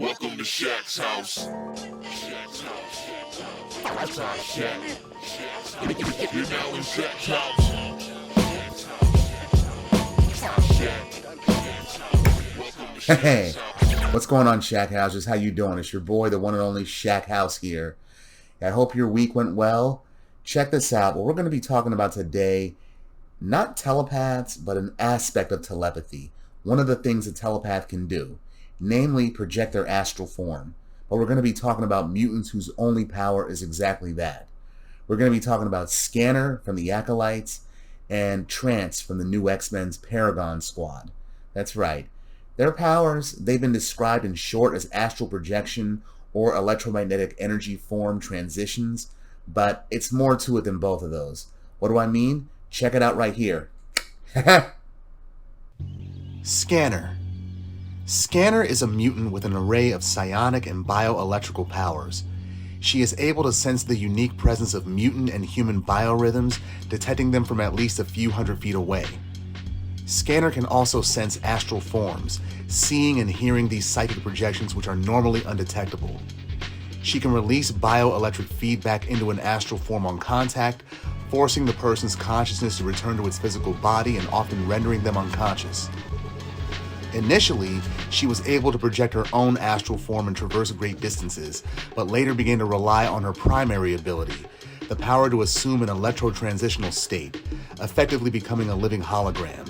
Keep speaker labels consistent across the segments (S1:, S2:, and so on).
S1: Welcome to Shaq's house. Shaq's house. That's our Shaq. You're now in Shaq's house.
S2: Hey, what's going on, Shaq Houses? How you doing? It's your boy, the one and only Shaq House here. I hope your week went well. Check this out. What we're going to be talking about today, not telepaths, but an aspect of telepathy. One of the things a telepath can do, namely project their astral form. But we're going to be talking about mutants whose only power is exactly that. We're going to be talking about Scanner from the Acolytes and Trance from the new X-Men's Paragons squad. That's right. Their powers, they've been described in short as astral projection or electromagnetic energy form transitions, but it's more to it than both of those. What do I mean? Check it out right here.
S3: Scanner. Scanner is a mutant with an array of psionic and bioelectrical powers. She is able to sense the unique presence of mutant and human biorhythms, detecting them from at least a few hundred feet away. Scanner can also sense astral forms, seeing and hearing these psychic projections which are normally undetectable. She can release bioelectric feedback into an astral form on contact, forcing the person's consciousness to return to its physical body and often rendering them unconscious. Initially, she was able to project her own astral form and traverse great distances, but later began to rely on her primary ability, the power to assume an electro-transitional state, effectively becoming a living hologram.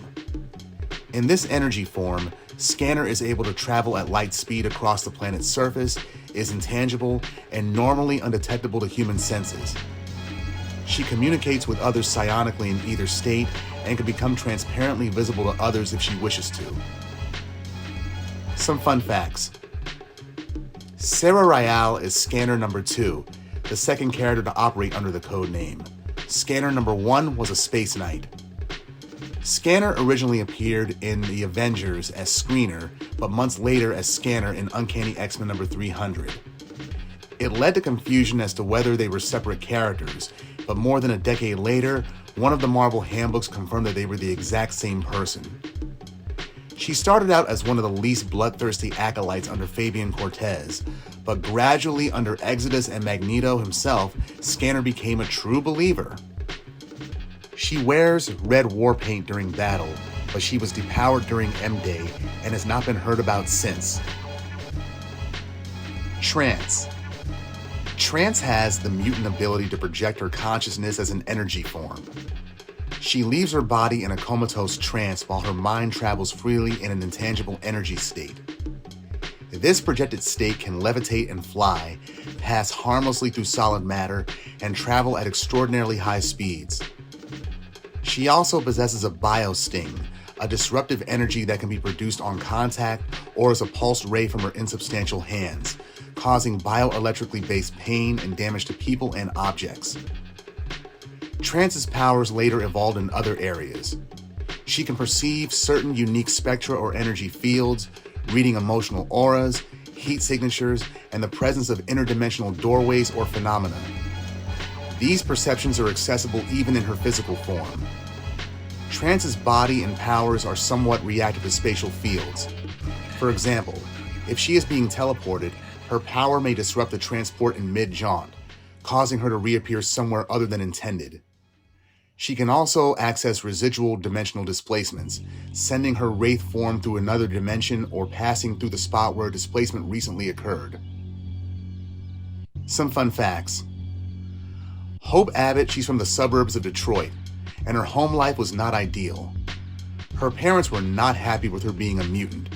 S3: In this energy form, Scanner is able to travel at light speed across the planet's surface, is intangible, and normally undetectable to human senses. She communicates with others psionically in either state and can become transparently visible to others if she wishes to. Some fun facts. Sarah Ryall is Scanner number 2, the second character to operate under the code name. Scanner number 1 was a Space Knight. Scanner originally appeared in the Avengers as Screener, but months later as Scanner in Uncanny X-Men number 300. It led to confusion as to whether they were separate characters, but more than a decade later, one of the Marvel handbooks confirmed that they were the exact same person. She started out as one of the least bloodthirsty acolytes under Fabian Cortez, but gradually under Exodus and Magneto himself, Scanner became a true believer. She wears red war paint during battle, but she was depowered during M-Day and has not been heard about since. Trance. Trance has the mutant ability to project her consciousness as an energy form. She leaves her body in a comatose trance while her mind travels freely in an intangible energy state. This projected state can levitate and fly, pass harmlessly through solid matter, and travel at extraordinarily high speeds. She also possesses a biosting, a disruptive energy that can be produced on contact or as a pulsed ray from her insubstantial hands, causing bioelectrically based pain and damage to people and objects. Trance's powers later evolved in other areas. She can perceive certain unique spectra or energy fields, reading emotional auras, heat signatures, and the presence of interdimensional doorways or phenomena. These perceptions are accessible even in her physical form. Trance's body and powers are somewhat reactive to spatial fields. For example, if she is being teleported, her power may disrupt the transport in mid-jaunt, causing her to reappear somewhere other than intended. She can also access residual dimensional displacements, sending her wraith form through another dimension or passing through the spot where a displacement recently occurred. Some fun facts. Hope Abbott, she's from the suburbs of Detroit, and her home life was not ideal. Her parents were not happy with her being a mutant,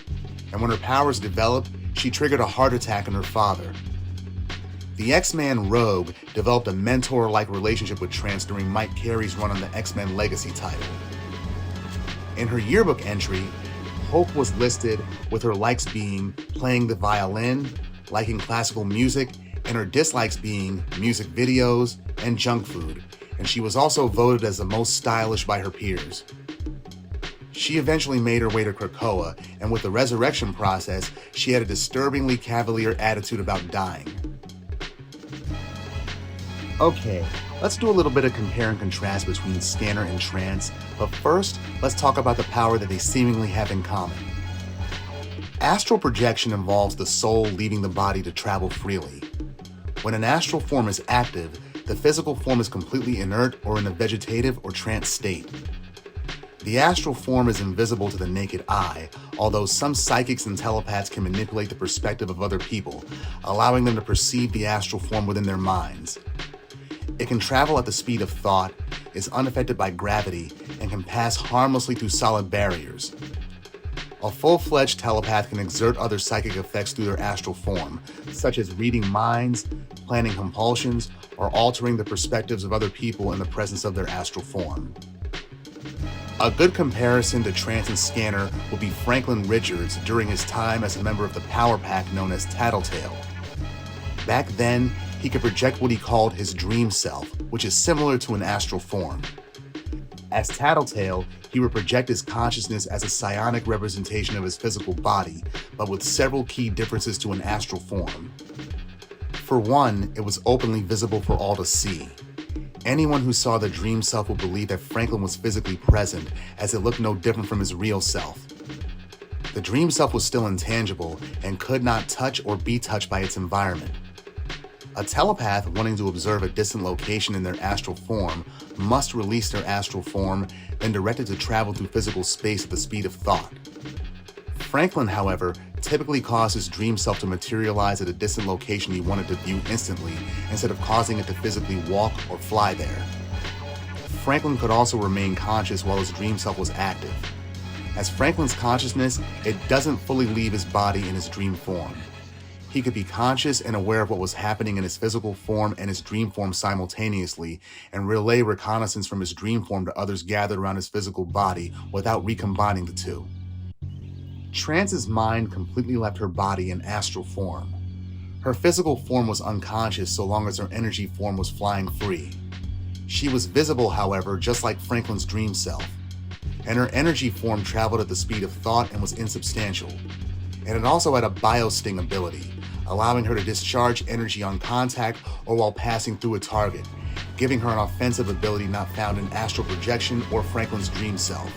S3: and when her powers developed, she triggered a heart attack in her father. The X-Man Rogue developed a mentor-like relationship with Trance during Mike Carey's run on the X-Men Legacy title. In her yearbook entry, Hope was listed with her likes being playing the violin, liking classical music, and her dislikes being music videos and junk food, and she was also voted as the most stylish by her peers. She eventually made her way to Krakoa, and with the resurrection process, she had a disturbingly cavalier attitude about dying. Okay, let's do a little bit of compare and contrast between Scanner and Trance, but first, let's talk about the power that they seemingly have in common. Astral projection involves the soul leaving the body to travel freely. When an astral form is active, the physical form is completely inert or in a vegetative or trance state. The astral form is invisible to the naked eye, although some psychics and telepaths can manipulate the perspective of other people, allowing them to perceive the astral form within their minds. It can travel at the speed of thought, is unaffected by gravity, and can pass harmlessly through solid barriers. A full-fledged telepath can exert other psychic effects through their astral form, such as reading minds, planning compulsions, or altering the perspectives of other people in the presence of their astral form. A good comparison to Trance and Scanner would be Franklin Richards during his time as a member of the power pack known as Tattletale. Back then, he could project what he called his dream self, which is similar to an astral form. As Tattletale, he would project his consciousness as a psionic representation of his physical body, but with several key differences to an astral form. For one, it was openly visible for all to see. Anyone who saw the dream self would believe that Franklin was physically present, as it looked no different from his real self. The dream self was still intangible and could not touch or be touched by its environment. A telepath wanting to observe a distant location in their astral form must release their astral form, then direct it to travel through physical space at the speed of thought. Franklin, however, typically caused his dream self to materialize at a distant location he wanted to view instantly, instead of causing it to physically walk or fly there. Franklin could also remain conscious while his dream self was active. As Franklin's consciousness, it doesn't fully leave his body in his dream form. He could be conscious and aware of what was happening in his physical form and his dream form simultaneously, and relay reconnaissance from his dream form to others gathered around his physical body without recombining the two. Trance's mind completely left her body in astral form. Her physical form was unconscious so long as her energy form was flying free. She was visible, however, just like Franklin's dream self, and her energy form traveled at the speed of thought and was insubstantial. And it also had a biosting ability, allowing her to discharge energy on contact or while passing through a target, giving her an offensive ability not found in astral projection or Franklin's dream self.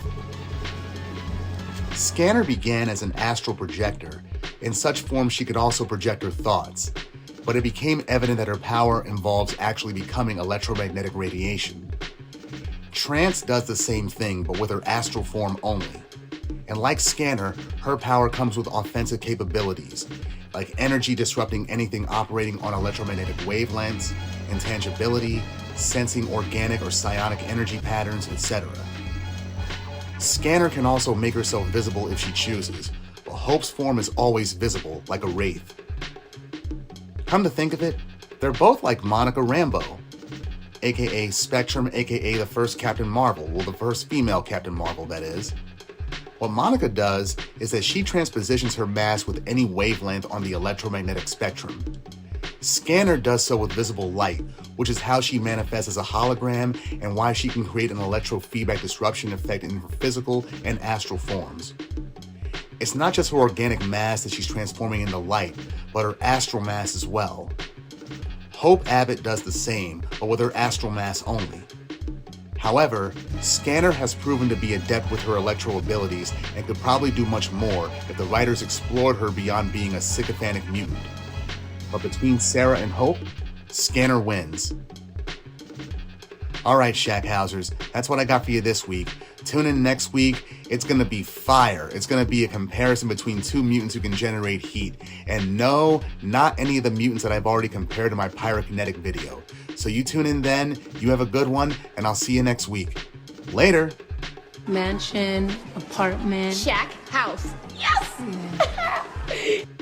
S3: Scanner began as an astral projector. In such form, she could also project her thoughts, but it became evident that her power involves actually becoming electromagnetic radiation. Trance does the same thing, but with her astral form only. And like Scanner, her power comes with offensive capabilities, like energy disrupting anything operating on electromagnetic wavelengths, intangibility, sensing organic or psionic energy patterns, etc. Scanner can also make herself visible if she chooses, but Hope's form is always visible, like a wraith. Come to think of it, they're both like Monica Rambeau, aka Spectrum, aka the first Captain Marvel, well, the first female Captain Marvel, that is. What Monica does is that she transpositions her mass with any wavelength on the electromagnetic spectrum. Scanner does so with visible light, which is how she manifests as a hologram and why she can create an electrofeedback disruption effect in her physical and astral forms. It's not just her organic mass that she's transforming into light, but her astral mass as well. Hope Abbott does the same, but with her astral mass only. However, Scanner has proven to be adept with her electro abilities and could probably do much more if the writers explored her beyond being a sycophantic mutant. But between Sarah and Hope, Scanner wins. Alright, Shackhousers, that's what I got for you this week. Tune in next week. It's going to be fire. It's going to be a comparison between two mutants who can generate heat. And no, not any of the mutants that I've already compared to my pyrokinetic video. So you tune in then, you have a good one, and I'll see you next week. Later!
S4: Mansion, apartment.
S5: Shack house. Yes!